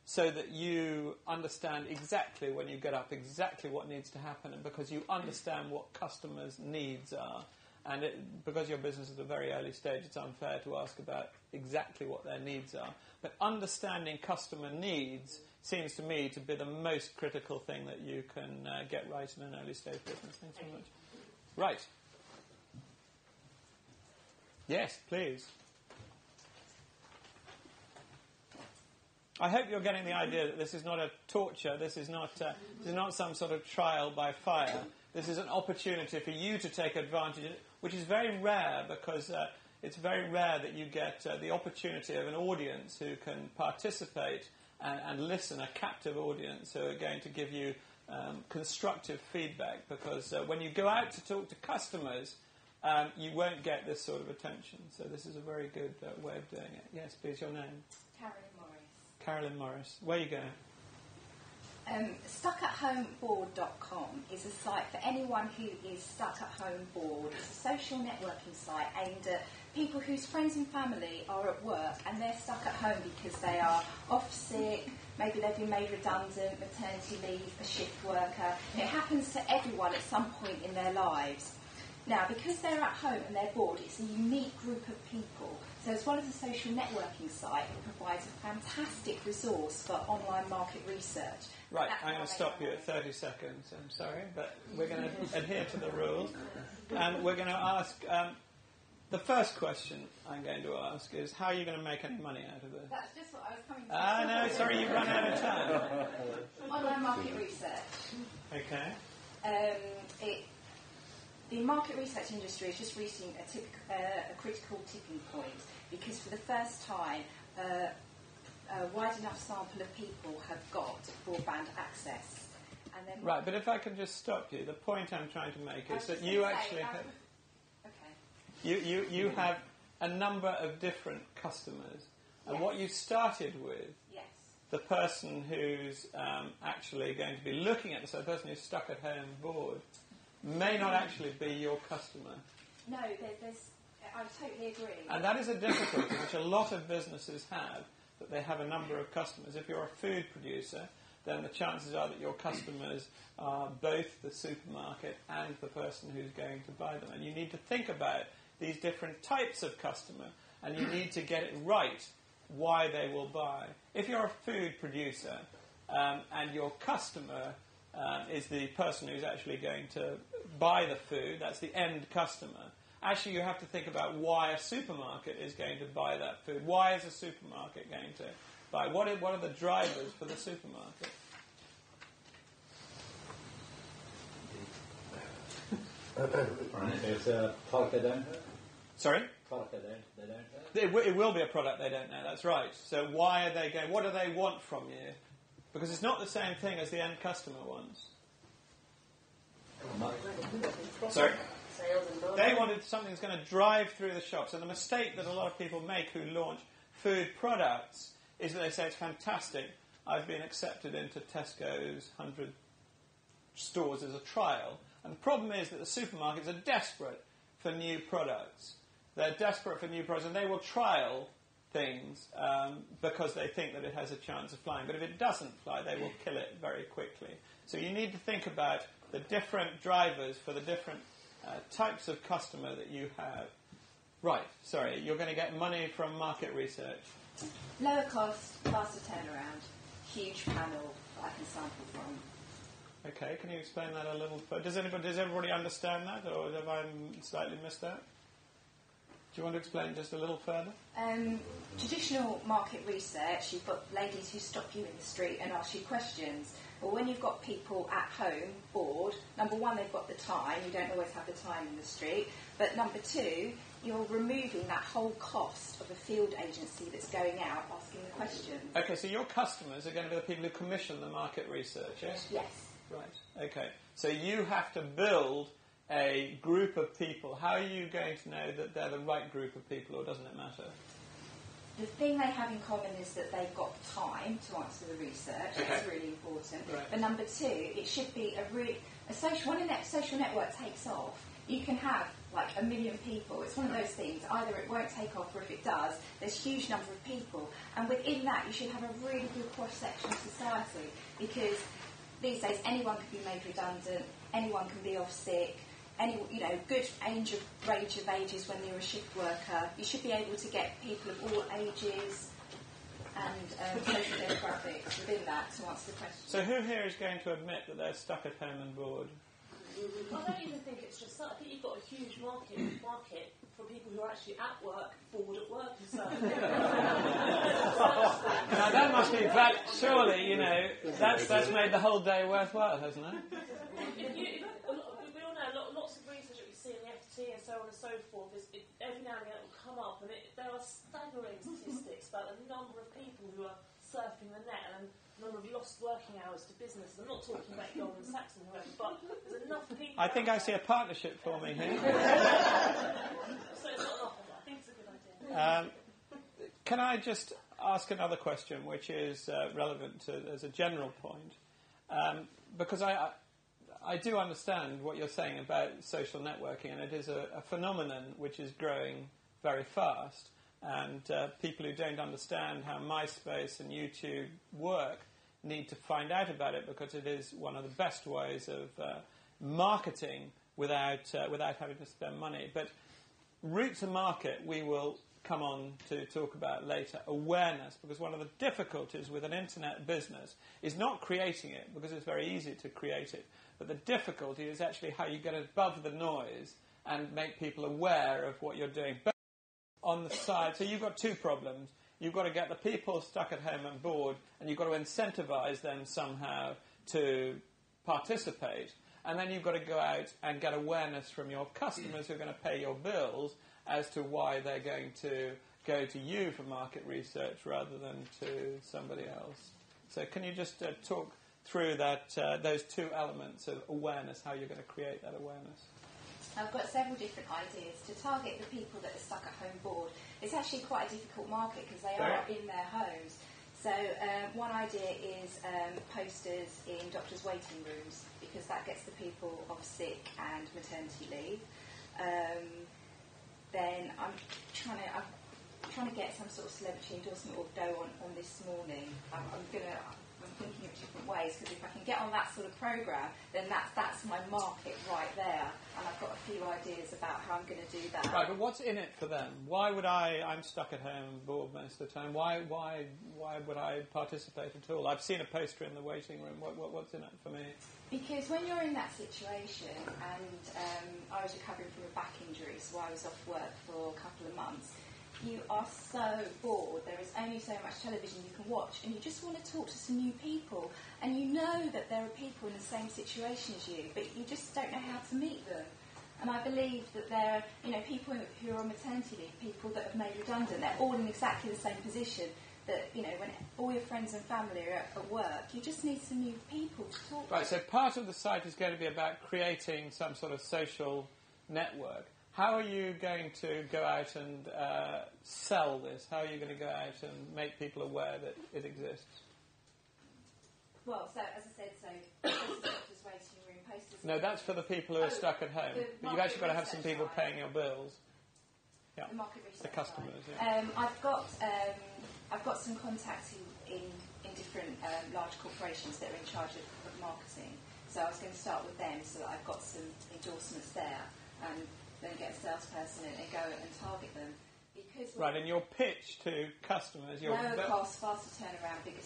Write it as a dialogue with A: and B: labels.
A: so that you understand exactly when you get up exactly what needs to happen, and because you understand what customers' needs are. And because your business is at a very early stage, it's unfair to ask about exactly what their needs are. But understanding customer needs seems to me to be the most critical thing that you can get right in an early stage business. Thanks very much. Right. Yes, please. I hope you're getting the idea that this is not a torture. This is not some sort of trial by fire. This is an opportunity for you to take advantage, which is very rare, because it's very rare that you get the opportunity of an audience who can participate and listen, a captive audience who are going to give you constructive feedback, because when you go out to talk to customers, you won't get this sort of attention. So this is a very good way of doing it. Yes, please, your name?
B: Carolyn Morris.
A: Carolyn Morris. Where are you going?
B: StuckAtHomeBored.com is a site for anyone who is stuck at home bored. It's a social networking site aimed at people whose friends and family are at work and they're stuck at home because they are off sick, maybe they've been made redundant, maternity leave, a shift worker. It happens to everyone at some point in their lives. Now, because they're at home and they're bored, it's a unique group of people. So as well as a social networking site, it provides a fantastic resource for online market research.
A: Right, I'm going to stop you at 30 seconds. I'm sorry, but we're going to adhere to the rules. And we're going to ask, the first question I'm going to ask is, how are you going to make any money out of this?
B: That's just what I was coming to.
A: No, sorry, you've run out of time.
B: Online market research.
A: Okay.
B: The market research industry is just reaching a critical tipping point, because for the first time, a wide enough sample of people have got broadband access. And then
A: right, but if I can just stop you, the point I'm trying to make is that you actually have...
B: Okay.
A: You have a number of different customers, and
B: yes.
A: what you started with,
B: yes.
A: the person who's actually going to be looking at this, so the person who's stuck at home bored, may not actually be your customer.
B: No, I totally agree.
A: And that is a difficulty which a lot of businesses have, that they have a number of customers. If you're a food producer, then the chances are that your customers are both the supermarket and the person who's going to buy them. And you need to think about these different types of customer, and you need to get it right why they will buy. If you're a food producer and your customer is the person who's actually going to buy the food, that's the end customer. Actually, you have to think about why a supermarket is going to buy that food. Why is a supermarket going to buy? What are the drivers for the supermarket?
C: It's a product they don't have.
A: Sorry?
C: Product they don't have.
A: It will be a product they don't know, that's right. So why are they going, what do they want from you? Because it's not the same thing as the end customer wants. Sorry? They wanted something that's going to drive through the shops. And the mistake that a lot of people make who launch food products is that they say, it's fantastic, I've been accepted into Tesco's 100 stores as a trial. And the problem is that the supermarkets are desperate for new products. They're desperate for new products, and they will trial things because they think that it has a chance of flying. But if it doesn't fly, they will kill it very quickly. So you need to think about the different drivers for the different types of customer that you have. Right, sorry, you're going to get money from market research.
B: Lower cost, faster turnaround, huge panel that I can sample from.
A: Okay, can you explain that a little further? Does everybody understand that, or have I slightly missed that? Do you want to explain just a little further?
B: Traditional market research, you've got ladies who stop you in the street and ask you questions. But when you've got people at home, bored, number one, they've got the time. You don't always have the time in the street. But number two, you're removing that whole cost of a field agency that's going out asking the questions.
A: Okay, so your customers are going to be the people who commission the market research, yes?
B: Yes.
A: Right, okay. So you have to build a group of people. How are you going to know that they're the right group of people, or doesn't it matter?
B: The thing they have in common is that they've got time to answer the research.
A: Okay.
B: That's really important.
A: Right.
B: But number two, it should be when a social network takes off, you can have like 1 million people. It's one of those things, either it won't take off, or if it does, there's a huge number of people. And within that, you should have a really good cross-section of society, because these days anyone can be made redundant, anyone can be off sick, good range of ages when you're a shift worker. You should be able to get people of all ages and social demographics within that to answer the question.
A: So who here is going to admit that they're stuck at home and bored?
D: I don't even think it's just that. I think you've got a huge market for people who are actually at work, bored at work and stuff.
A: Now that must be surely, that's made the whole day worthwhile, hasn't it?
D: We all know lots of research that we see in the FT and so on and so forth. Every now and again it will come up, and there are staggering statistics about the number of people who are surfing the net and the number of lost working hours to business. I'm not talking about Goldman Sachs and whoever, but there's enough people.
A: I think I see a partnership forming here.
D: So it's not enough. I think it's a good idea.
A: Can I just ask another question, which is relevant as a general point? Because I do understand what you're saying about social networking, and it is a phenomenon which is growing very fast. And people who don't understand how MySpace and YouTube work need to find out about it, because it is one of the best ways of marketing without having to spend money. But route to market, we will come on to talk about later. Awareness, because one of the difficulties with an internet business is not creating it, because it's very easy to create it, but the difficulty is actually how you get above the noise and make people aware of what you're doing. But on the side, so you've got two problems. You've got to get the people stuck at home and bored, and you've got to incentivize them somehow to participate. And then you've got to go out and get awareness from your customers who are going to pay your bills as to why they're going to go to you for market research rather than to somebody else. So can you just talk through those two elements of awareness, how you're going to create that awareness?
B: I've got several different ideas. To target the people that are stuck at home bored, it's actually quite a difficult market because they are in their homes. So one idea is posters in doctors' waiting rooms, because that gets the people off sick and maternity leave. Then I'm trying to get some sort of celebrity endorsement or go on this morning. I'm thinking of different ways, because if I can get on that sort of programme, then that's my market right there, and I've got a few ideas about how I'm going to do that.
A: Right, but what's in it for them? Why would I'm stuck at home bored most of the time. Why would I participate at all? I've seen a poster in the waiting room. What's in it for me?
B: Because when you're in that situation, and I was recovering from a back injury, so I was off work for a couple of months, you are so bored. There is only so much television you can watch, and you just want to talk to some new people. And you know that there are people in the same situation as you, but you just don't know how to meet them. And I believe that there are, people who are on maternity leave, people that have made redundant. They're all in exactly the same position. That when all your friends and family are at work, you just need some new people to talk to.
A: Right. So part of the site is going to be about creating some sort of social network. How are you going to go out and sell this? How are you going to go out and make people aware that it exists?
B: Well, so as I said, doctors' waiting room posters.
A: No, that's for the people who are stuck at home. But you've actually got to have some people paying your bills. Yeah.
B: The market research.
A: The customers.
B: Yeah. I've got some contacts in different large corporations that are in charge of marketing. So I was going to start with them, so that I've got some endorsements there, and then get a salesperson and go and target them. Because
A: right, and your pitch to customers,
B: lower cost, faster turnaround, bigger